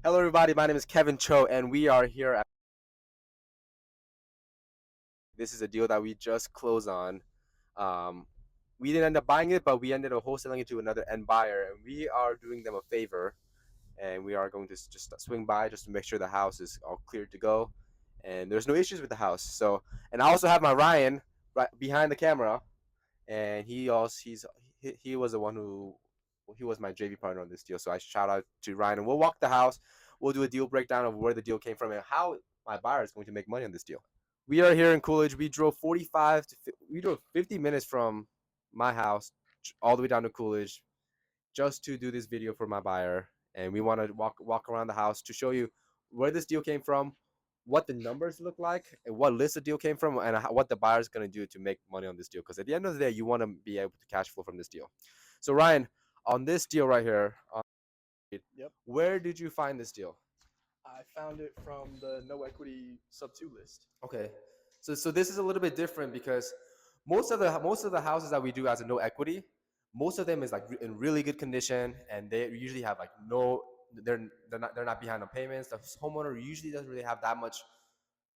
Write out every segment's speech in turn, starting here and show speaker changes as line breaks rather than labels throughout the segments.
Hello, everybody. My name is Kevin Cho, and we are here at. This is a deal that we just closed on. Um, we didn't end up buying it, but we ended up wholesaling it to another end buyer, and we are doing them a favor, and we are going to just swing by just to make sure the house is all cleared to go, and there's no issues with the house. So, and I also have my Ryan right behind the camera, and he was the one who he was my JV partner on this deal. So I shout out to Ryan, and we'll walk the house. We'll do a deal breakdown of where the deal came from and how my buyer is going to make money on this deal. We are here in Coolidge. We drove 50 minutes from my house all the way down to Coolidge just to do this video for my buyer, and we want to walk around the house to show you where this deal came from, what the numbers look like, and what list the deal came from, and what the buyer is going to do to make money on this deal. Because at the end of the day, you want to be able to cash flow from this deal. So Ryan, on this deal right here,
Yep.
where did you find this deal?
I found it from the no equity SubTo list.
Okay, so this is a little bit different because most of the houses that we do as a no equity, most of them is like in really good condition, and they usually have like no, they're not behind on payments. The homeowner usually doesn't really have that much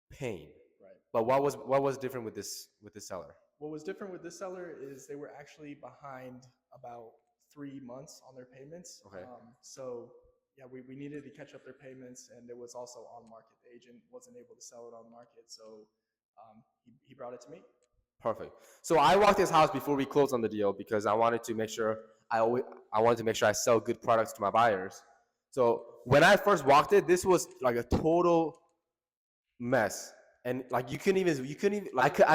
pain.
Right.
But what was different with this seller?
What was different with this seller is they were actually behind about 3 months on their payments.
Okay.
So yeah, we needed to catch up their payments, and it was also on market. The agent wasn't able to sell it on market, so he brought it to me.
Perfect. So I walked this house before we closed on the deal because I wanted to make sure I sell good products to my buyers. So when I first walked it, this was like a total mess, and like I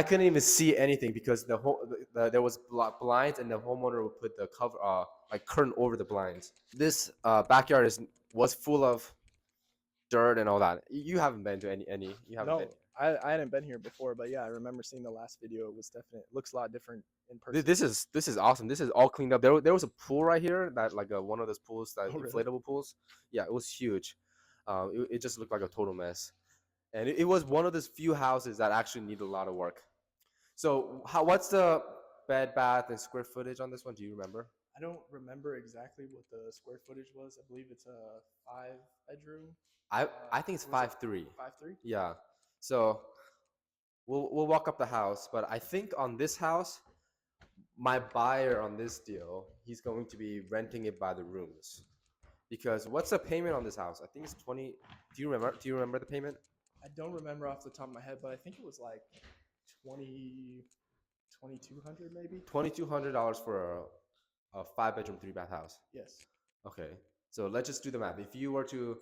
couldn't even see anything because there was blinds, and the homeowner would put the cover like curtain over the blinds. This backyard was full of dirt and all that. You haven't been to any. You haven't
No,
been.
I hadn't been here before, but yeah, I remember seeing the last video. It was definitely looks a lot different in person.
This is awesome. This is all cleaned up. There was a pool right here that like one of those pools that
Oh, really?
inflatable pools. Yeah, it was huge. It just looked like a total mess, and it was one of those few houses that actually need a lot of work. So what's the bed, bath, and square footage on this one? Do you remember?
I don't remember exactly what the square footage was. I believe it's a 5 bedroom.
I think it's
Was it
5'3".
5'3"?
Yeah. So we'll walk up the house, but I think on this house, my buyer on this deal, he's going to be renting it by the rooms. Because what's the payment on this house? I think it's 20. Do you remember the payment?
I don't remember off the top of my head, but I think it was like 20, 2200 maybe.
$2,200 for a 5 bedroom, 3 bath house.
Yes.
Okay. So let's just do the math. If you were to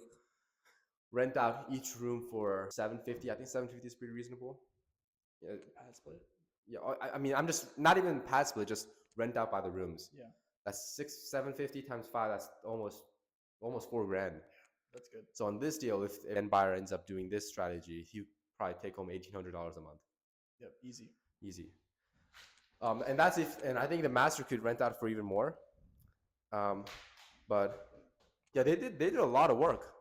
rent out each room for 750, I think 750 is pretty reasonable. Yeah.
Pad split.
Yeah. I mean, I'm just not even pad split, just rent out by the rooms.
Yeah.
That's 750 times 5. That's almost $4,000.
That's good.
So on this deal, if an end buyer ends up doing this strategy, he probably take home $1,800 a month.
Yep. Easy.
Easy. And I think the master could rent out for even more. But yeah, they did a lot of work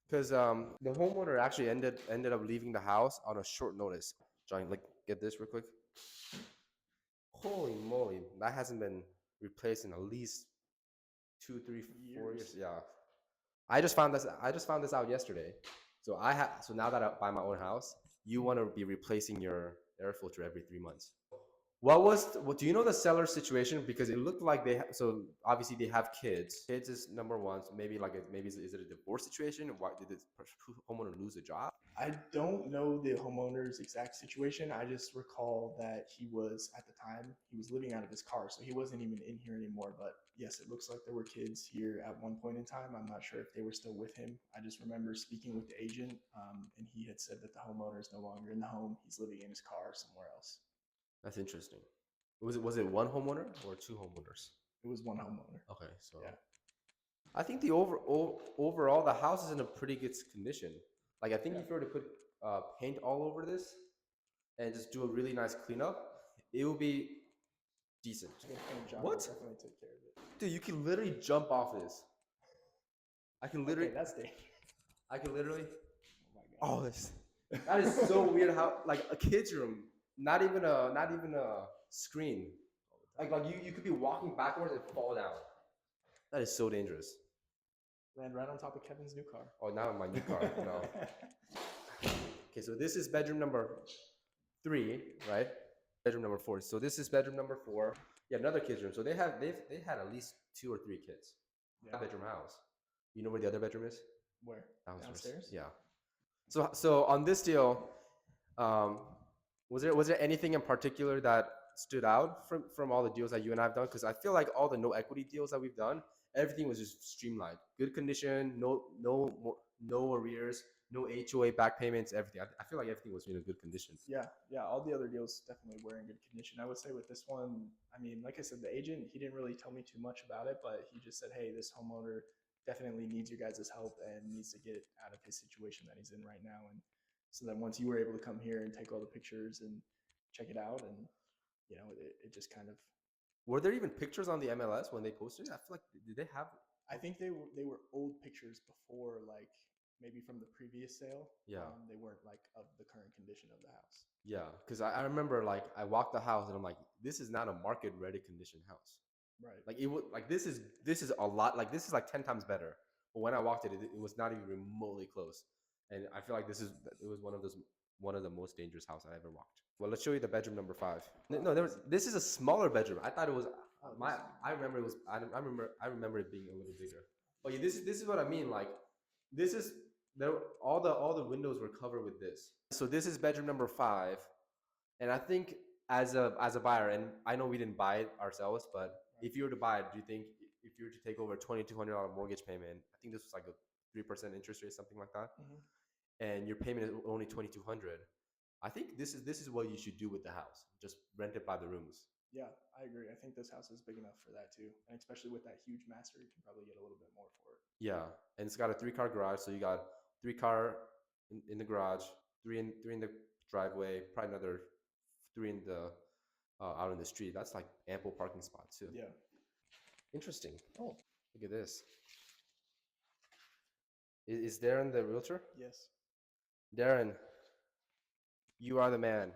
because the homeowner actually ended up leaving the house on a short notice. John, like, get this real quick. Holy moly, that hasn't been replaced in at least 2, 3, 4 years. Yeah, I just found this out yesterday. So now that I buy my own house, you want to be replacing your air filter every 3 months. What do you know the seller situation? Because it looked like so obviously they have kids. Kids is number one. So maybe is it a divorce situation? Why did the homeowner lose a job?
I don't know the homeowner's exact situation. I just recall that he was living out of his car, so he wasn't even in here anymore. But yes, it looks like there were kids here at one point in time. I'm not sure if they were still with him. I just remember speaking with the agent, and he had said that the homeowner is no longer in the home. He's living in his car somewhere else.
That's interesting. Was it one homeowner or two homeowners?
It was one homeowner.
Okay, so
yeah.
I think the overall the house is in a pretty good condition. Like I think if you were to put paint all over this and just do a really nice cleanup, it will be decent. What?
Definitely take care of it.
Dude, you can literally jump off this. I can literally.
Okay, that's dangerous.
I can literally.
Oh my god.
Oh, this. That is so weird. How like a kid's room, not even a screen. Like you could be walking backwards and fall down. That is so dangerous.
Ran right on top of Kevin's new car.
Oh, now my new car. No. Okay, so this is bedroom number 3, right? Bedroom number 4. So this is bedroom number 4. Yeah, another kid's room. So they had at least 2 or 3 kids.
Yeah.
5-bedroom house. You know where the other bedroom is?
Where?
Downstairs.
Downstairs?
Yeah. So on this deal, um, was there anything in particular that stood out from all the deals that you and I've done? Because I feel like all the no equity deals that we've done, everything was just streamlined, good condition, no arrears, no HOA back payments, everything. I feel like everything was in a good condition.
Yeah, yeah. All the other deals definitely were in good condition. I would say with this one, I mean, like I said, the agent, he didn't really tell me too much about it, but he just said, hey, this homeowner definitely needs your guys' help and needs to get out of his situation that he's in right now. And so then once you were able to come here and take all the pictures and check it out, and it just kind of.
Were there even pictures on the MLS when they posted it? I feel like did they have?
I think they were old pictures before, like maybe from the previous sale.
Yeah.
They weren't like of the current condition of the house.
Yeah, because I remember like I walked the house and I'm like, this is not a market ready condition house.
Right.
Like it would like this is a lot, like this is like 10 times better. But when I walked it was not even remotely close. And I feel like it was one of the most dangerous house I ever walked. Well, let's show you the bedroom number 5. No, this is a smaller bedroom. I thought it was I remember it was I remember it being a little bigger. But yeah, this is what I mean. Like this is there all the windows were covered with this. So this is bedroom number 5. And I think as a buyer, and I know we didn't buy it ourselves, but if you were to buy it, do you think if you were to take over a $2,200 mortgage payment, I think this was like a 3% interest rate, something like that, and your payment is only 2,200. I think this is what you should do with the house. Just rent it by the rooms.
Yeah, I agree. I think this house is big enough for that too, and especially with that huge master, you can probably get a little bit more for it.
Yeah, and it's got a 3-car garage, so you got 3 car in the garage, three in the driveway, probably another 3 in the out in the street. That's like ample parking spot too.
Yeah.
Interesting. Oh, look at this. Is Darren the realtor?
Yes.
Darren, you are the man.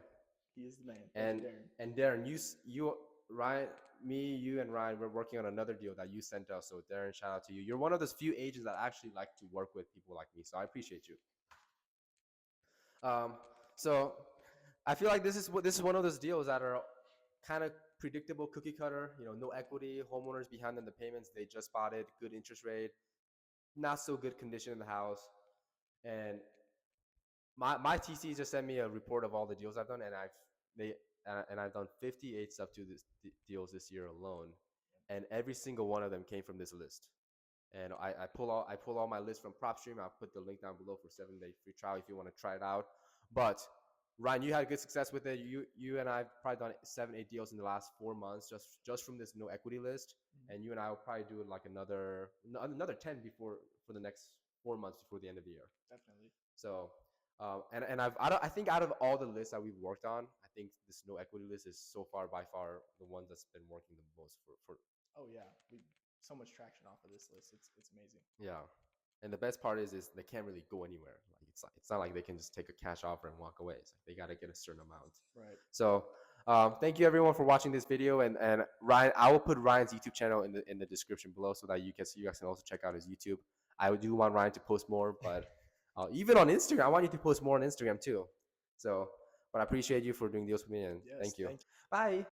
He is the man.
And
Darren.
and Darren, you Ryan, me, you and Ryan, we're working on another deal that you sent us. So Darren, shout out to you. You're one of those few agents that actually like to work with people like me. So I appreciate you. So I feel like this is one of those deals that are kind of predictable, cookie cutter. No equity, homeowners behind on the payments. They just bought it, good interest rate, not so good condition in the house, and my TC just sent me a report of all the deals I've done, and I've done 58 SubTo deals this year alone, and every single one of them came from this list. And I pull all my list from PropStream. I'll put the link down below for 7-day free trial if you want to try it out. But Ryan, you had good success with it. You and I've probably done 7-8 deals in the last 4 months just from this no equity list. And you and I will probably do like another 10 for the next 4 months before the end of the year.
Definitely.
So I think out of all the lists that we've worked on, I think this no equity list is by far the one that's been working the most for.
Oh yeah, so much traction off of this list. It's amazing.
Yeah, and the best part is they can't really go anywhere. Like it's not like they can just take a cash offer and walk away. It's like they got to get a certain amount.
Right.
So thank you everyone for watching this video, and Ryan, I will put Ryan's YouTube channel in the description below so that you guys can also check out his YouTube. I do want Ryan to post more, but even on Instagram, I want you to post more on Instagram too. So, but I appreciate you for doing deals with me, and thank you. Bye.